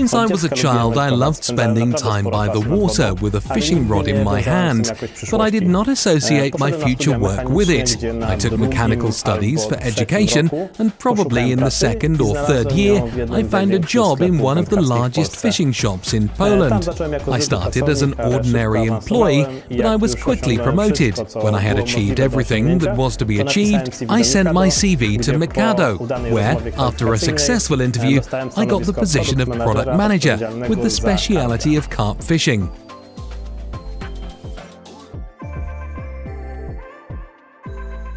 Since I was a child, I loved spending time by the water with a fishing rod in my hand, but I did not associate my future work with it. I took mechanical studies for education, and probably in the second or third year, I found a job in one of the largest fishing shops in Poland. I started as an ordinary employee, but I was quickly promoted. When I had achieved everything that was to be achieved, I sent my CV to Mikado, where, after a successful interview, I got the position of Product Manager with the speciality of carp fishing.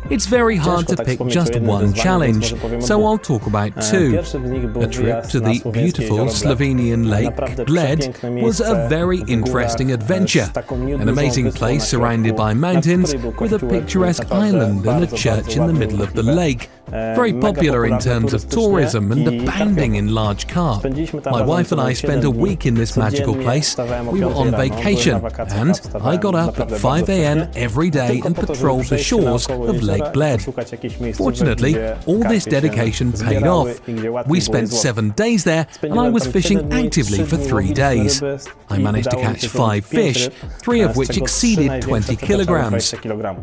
It's very hard to pick just one challenge, so I'll talk about two. A trip to the beautiful Slovenian lake Bled was a very interesting adventure, an amazing place surrounded by mountains with a picturesque island and a church in the middle of the lake. Very popular in terms of tourism and abounding in large carp. My wife and I spent a week in this magical place. We were on vacation, and I got up at 5 AM every day and patrolled the shores of Lake Bled. Fortunately, all this dedication paid off. We spent 7 days there, and I was fishing actively for 3 days. I managed to catch 5 fish, 3 of which exceeded 20 kilograms.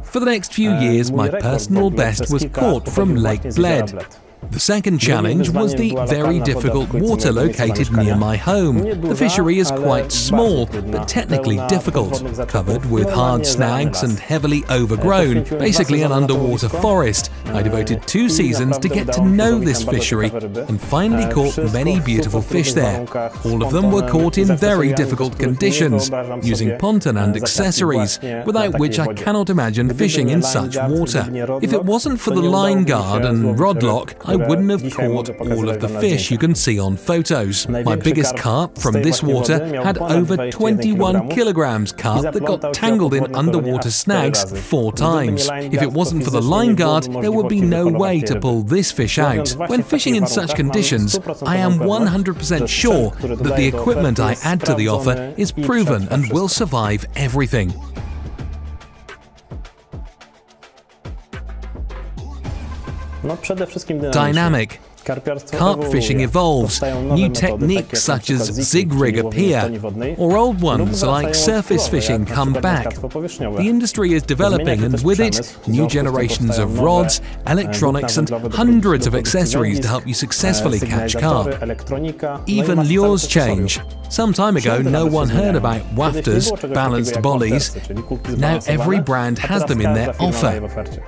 For the next few years, my personal best was caught from Lake Bled. The second challenge was the very difficult water located near my home. The fishery is quite small, but technically difficult, covered with hard snags and heavily overgrown, basically an underwater forest. I devoted 2 seasons to get to know this fishery and finally caught many beautiful fish there. All of them were caught in very difficult conditions, using ponton and accessories, without which I cannot imagine fishing in such water. If it wasn't for the line guard and rod lock, I wouldn't have caught all of the fish you can see on photos. My biggest carp from this water had over 21 kilograms carp that got tangled in underwater snags 4 times. If it wasn't for the line guard, there would be no way to pull this fish out. When fishing in such conditions, I am 100% sure that the equipment I add to the offer is proven and will survive everything. Dynamic. Carp fishing evolves, new techniques such as zig rig appear, or old ones like surface fishing come back. The industry is developing, and with it, new generations of rods, electronics and hundreds of accessories to help you successfully catch carp. Even lures change. Some time ago, no one heard about wafters, balanced bollies. Now every brand has them in their offer.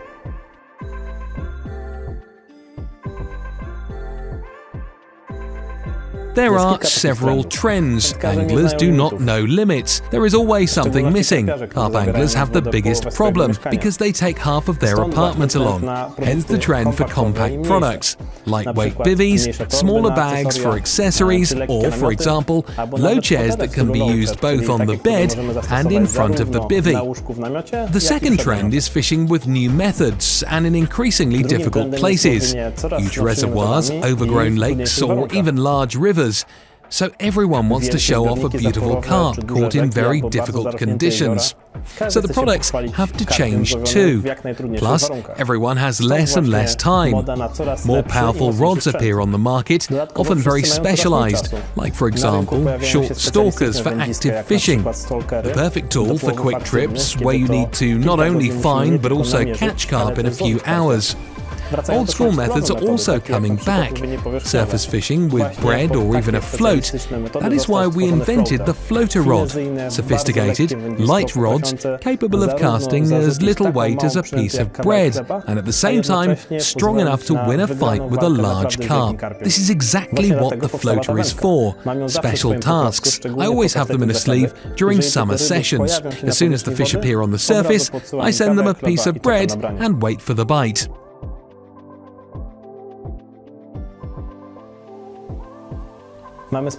There are several trends. Anglers do not know limits. There is always something missing. Carp anglers have the biggest problem because they take half of their apartment along. Hence the trend for compact products. Lightweight bivvies, smaller bags for accessories, or, for example, low chairs that can be used both on the bed and in front of the bivvy. The second trend is fishing with new methods and in increasingly difficult places. Huge reservoirs, overgrown lakes, or even large rivers. So everyone wants to show off a beautiful carp caught in very difficult conditions. So the products have to change too. Plus, everyone has less and less time. More powerful rods appear on the market, often very specialized, like for example, short stalkers for active fishing. The perfect tool for quick trips where you need to not only find but also catch carp in a few hours. Old school methods are also coming back. Surface fishing with bread or even a float. That is why we invented the floater rod. Sophisticated, light rods capable of casting as little weight as a piece of bread, and at the same time strong enough to win a fight with a large carp. This is exactly what the floater is for. Special tasks. I always have them in a sleeve during summer sessions. As soon as the fish appear on the surface, I send them a piece of bread and wait for the bite.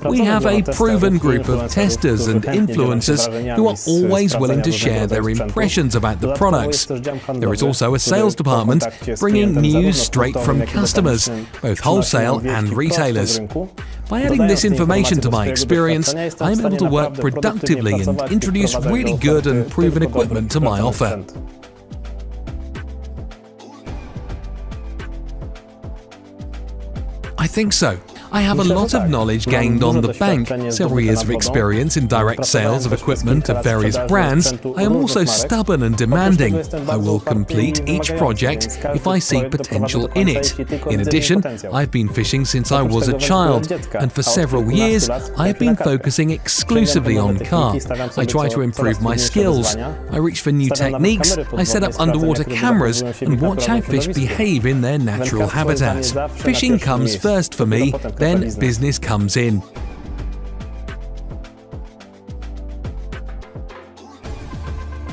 We have a proven group of testers and influencers who are always willing to share their impressions about the products. There is also a sales department bringing news straight from customers, both wholesale and retailers. By adding this information to my experience, I am able to work productively and introduce really good and proven equipment to my offer. I think so. I have a lot of knowledge gained on the bank, several years of experience in direct sales of equipment of various brands. I am also stubborn and demanding. I will complete each project if I see potential in it. In addition, I've been fishing since I was a child, and for several years I've been focusing exclusively on carp. I try to improve my skills. I reach for new techniques, I set up underwater cameras and watch how fish behave in their natural habitat. Fishing comes first for me, then business comes in.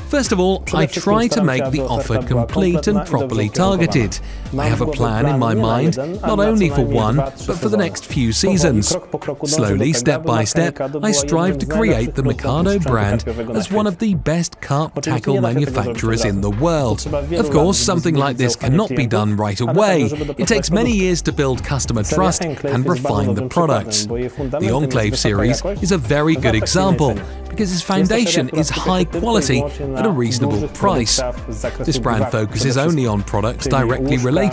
First of all, I try to make the offer complete and properly targeted. I have a plan in my mind, not only for one, but for the next few seasons. Slowly, step by step, I strive to create the Mikado brand as one of the best carp tackle manufacturers in the world. Of course, something like this cannot be done right away. It takes many years to build customer trust and refine the products. The Enclave series is a very good example, because its foundation is high quality at a reasonable price. This brand focuses only on products directly related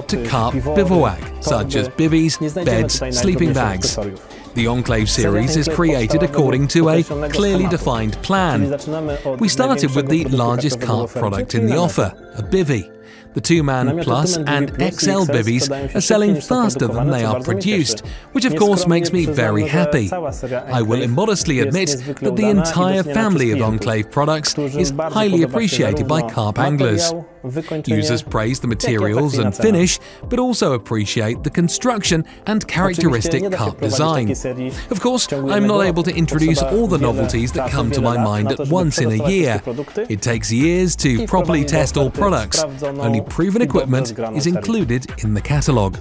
to carp bivouac, such as bivvies, beds, sleeping bags. The Enclave series is created according to a clearly defined plan. We started with the largest carp product in the offer, a bivvy. The 2-man Plus and XL bivvies are selling faster than they are produced, which of course makes me very happy. I will immodestly admit that the entire family of Enclave products is highly appreciated by carp anglers. Users praise the materials and finish, but also appreciate the construction and characteristic carp design. Of course, I'm not able to introduce all the novelties that come to my mind at once in a year. It takes years to properly test all products. Only proven equipment is included in the catalogue.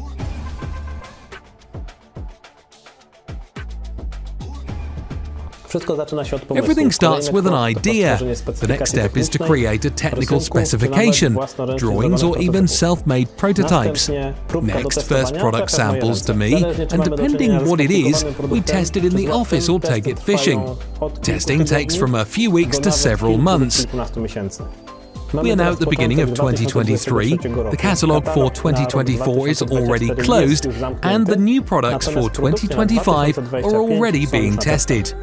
Everything starts with an idea. The next step is to create a technical specification, drawings or even self-made prototypes. Next, first product samples to me, and depending what it is, we test it in the office or take it fishing. Testing takes from a few weeks to several months. We are now at the beginning of 2023, the catalogue for 2024 is already closed, and the new products for 2025 are already being tested.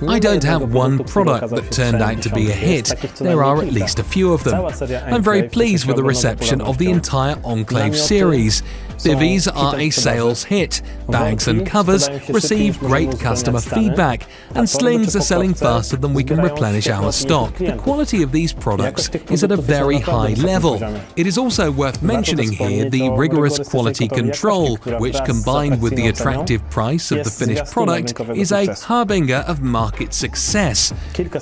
I don't have one product that turned out to be a hit, there are at least a few of them. I'm very pleased with the reception of the entire Enclave series. Bivvies are a sales hit, bags and covers receive great customer feedback, and slings are selling faster than we can replenish our stock. The quality of these products is at a very high level. It is also worth mentioning here the rigorous quality control, which combined with the attractive price of the finished product is a harbinger of market success.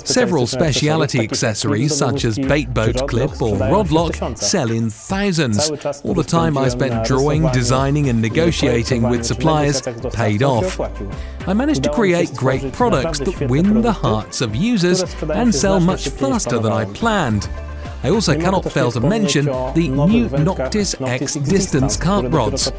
Several specialty accessories such as bait boat clip or rod lock sell in thousands. All the time I spent drawing, designing and negotiating with suppliers paid off. I managed to create great products that win the hearts of users and sell much faster than I planned. I also cannot fail to mention the new Noctis X Distance carp rods.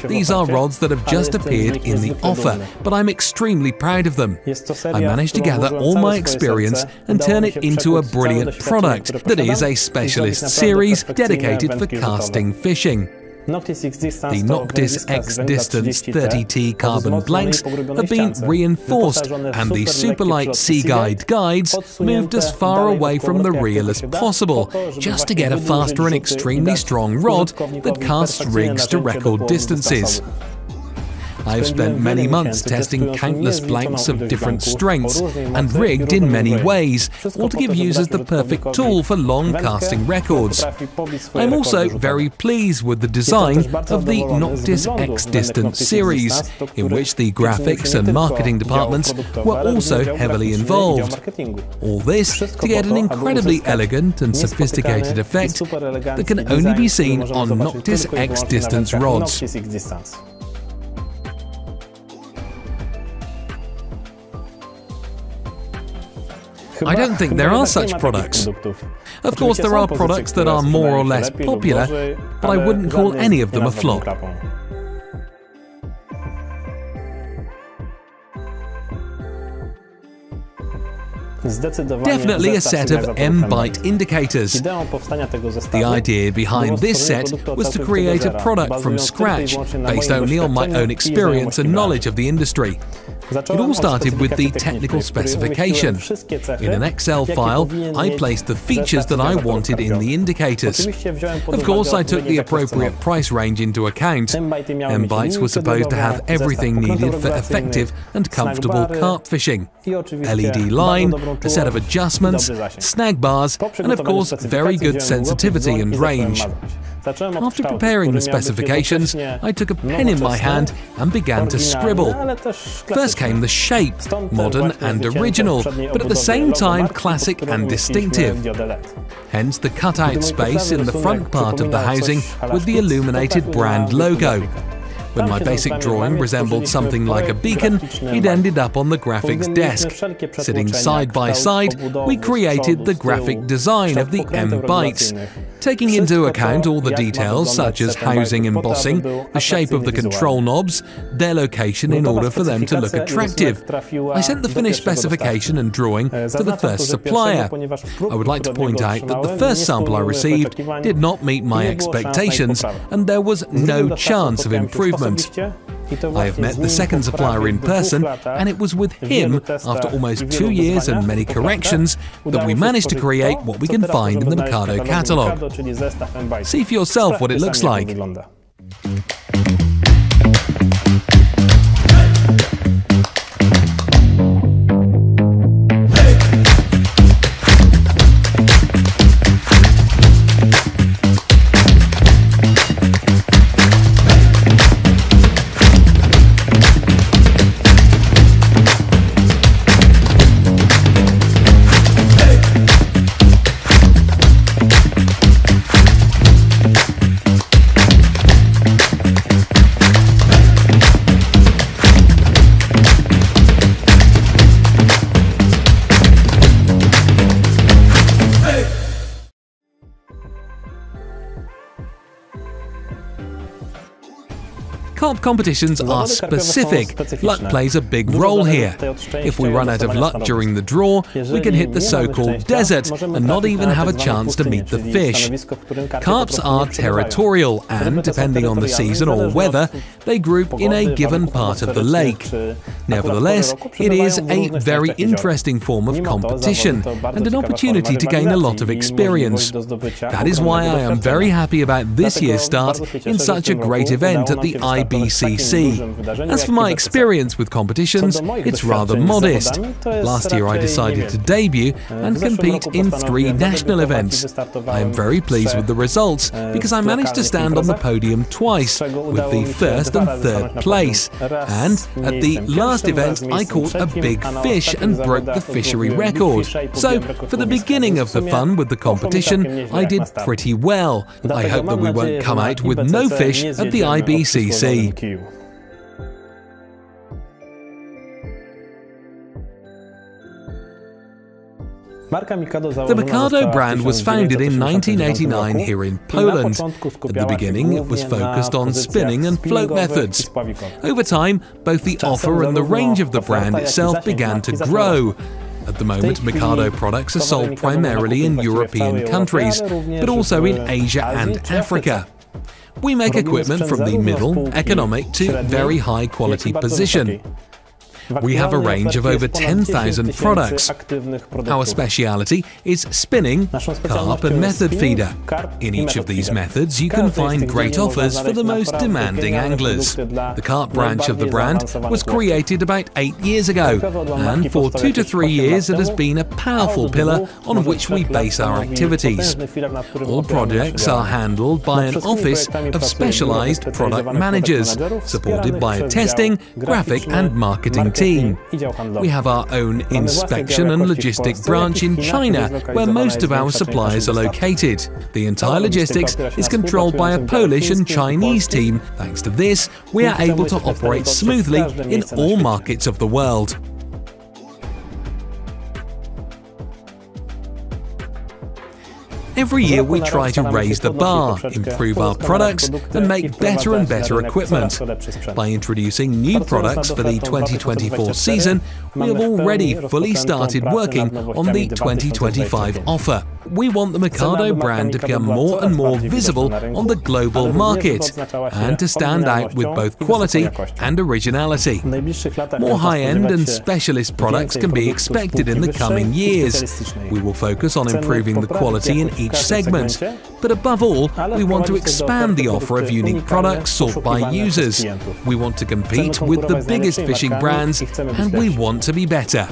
These are rods that have just appeared in the offer, but I'm extremely proud of them. I managed to gather all my experience and turn it into a brilliant product that is a specialist series dedicated for casting fishing. The Noctis X Distance 30T carbon blanks have been reinforced, and the Superlight Sea Guide guides moved as far away from the reel as possible, just to get a faster and extremely strong rod that casts rigs to record distances. I've spent many months testing countless blanks of different strengths and rigged in many ways, all to give users the perfect tool for long casting records. I'm also very pleased with the design of the Noctis X Distance series, in which the graphics and marketing departments were also heavily involved. All this to get an incredibly elegant and sophisticated effect that can only be seen on Noctis X Distance rods. I don't think there are such products. Of course, there are products that are more or less popular, but I wouldn't call any of them a flop. Definitely a set of M-byte indicators. The idea behind this set was to create a product from scratch, based only on my own experience and knowledge of the industry. It all started with the technical specification. In an Excel file, I placed the features that I wanted in the indicators. Of course, I took the appropriate price range into account. M-bytes were supposed to have everything needed for effective and comfortable carp fishing. LED line, a set of adjustments, snag bars, and of course, very good sensitivity and range. After preparing the specifications, I took a pen in my hand and began to scribble. First came the shape, modern and original, but at the same time classic and distinctive. Hence the cutout space in the front part of the housing with the illuminated brand logo. When my basic drawing resembled something like a beacon, it ended up on the graphics desk. Sitting side by side, we created the graphic design of the M-bytes. Taking into account all the details such as housing embossing, the shape of the control knobs, their location in order for them to look attractive, I sent the finished specification and drawing to the first supplier. I would like to point out that the first sample I received did not meet my expectations and there was no chance of improvement. I have met the second supplier in person, and it was with him, after almost 2 years and many corrections, that we managed to create what we can find in the Mikado catalogue. See for yourself what it looks like. Carp competitions are specific. Luck plays a big role here. If we run out of luck during the draw, we can hit the so-called desert and not even have a chance to meet the fish. Carps are territorial and, depending on the season or weather, they group in a given part of the lake. Nevertheless, it is a very interesting form of competition and an opportunity to gain a lot of experience. That is why I am very happy about this year's start in such a great event at the IBCC. As for my experience with competitions, it's rather modest. Last year I decided to debut and compete in 3 national events. I am very pleased with the results because I managed to stand on the podium twice, with the 1st and 3rd place. And at the last event I caught a big fish and broke the fishery record. So for the beginning of the fun with the competition, I did pretty well. I hope that we won't come out with no fish at the IBCC. The Mikado brand was founded in 1989 here in Poland. At the beginning, it was focused on spinning and float methods. Over time, both the offer and the range of the brand itself began to grow. At the moment, Mikado products are sold primarily in European countries, but also in Asia and Africa. We make equipment from the middle, economic to very high quality position. We have a range of over 10,000 products. Our speciality is spinning, carp and method feeder. In each of these methods you can find great offers for the most demanding anglers. The carp branch of the brand was created about 8 years ago, and for 2 to 3 years it has been a powerful pillar on which we base our activities. All projects are handled by an office of specialized product managers, supported by a testing, graphic and marketing team. We have our own inspection and logistic branch in China, where most of our suppliers are located. The entire logistics is controlled by a Polish and Chinese team. Thanks to this, we are able to operate smoothly in all markets of the world. Every year we try to raise the bar, improve our products, and make better and better equipment. By introducing new products for the 2024 season, we have already fully started working on the 2025 offer. We want the Mikado brand to become more and more visible on the global market and to stand out with both quality and originality. More high-end and specialist products can be expected in the coming years. We will focus on improving the quality in each segment, but above all, we want to expand the offer of unique products sought by users. We want to compete with the biggest fishing brands, and we want to be better.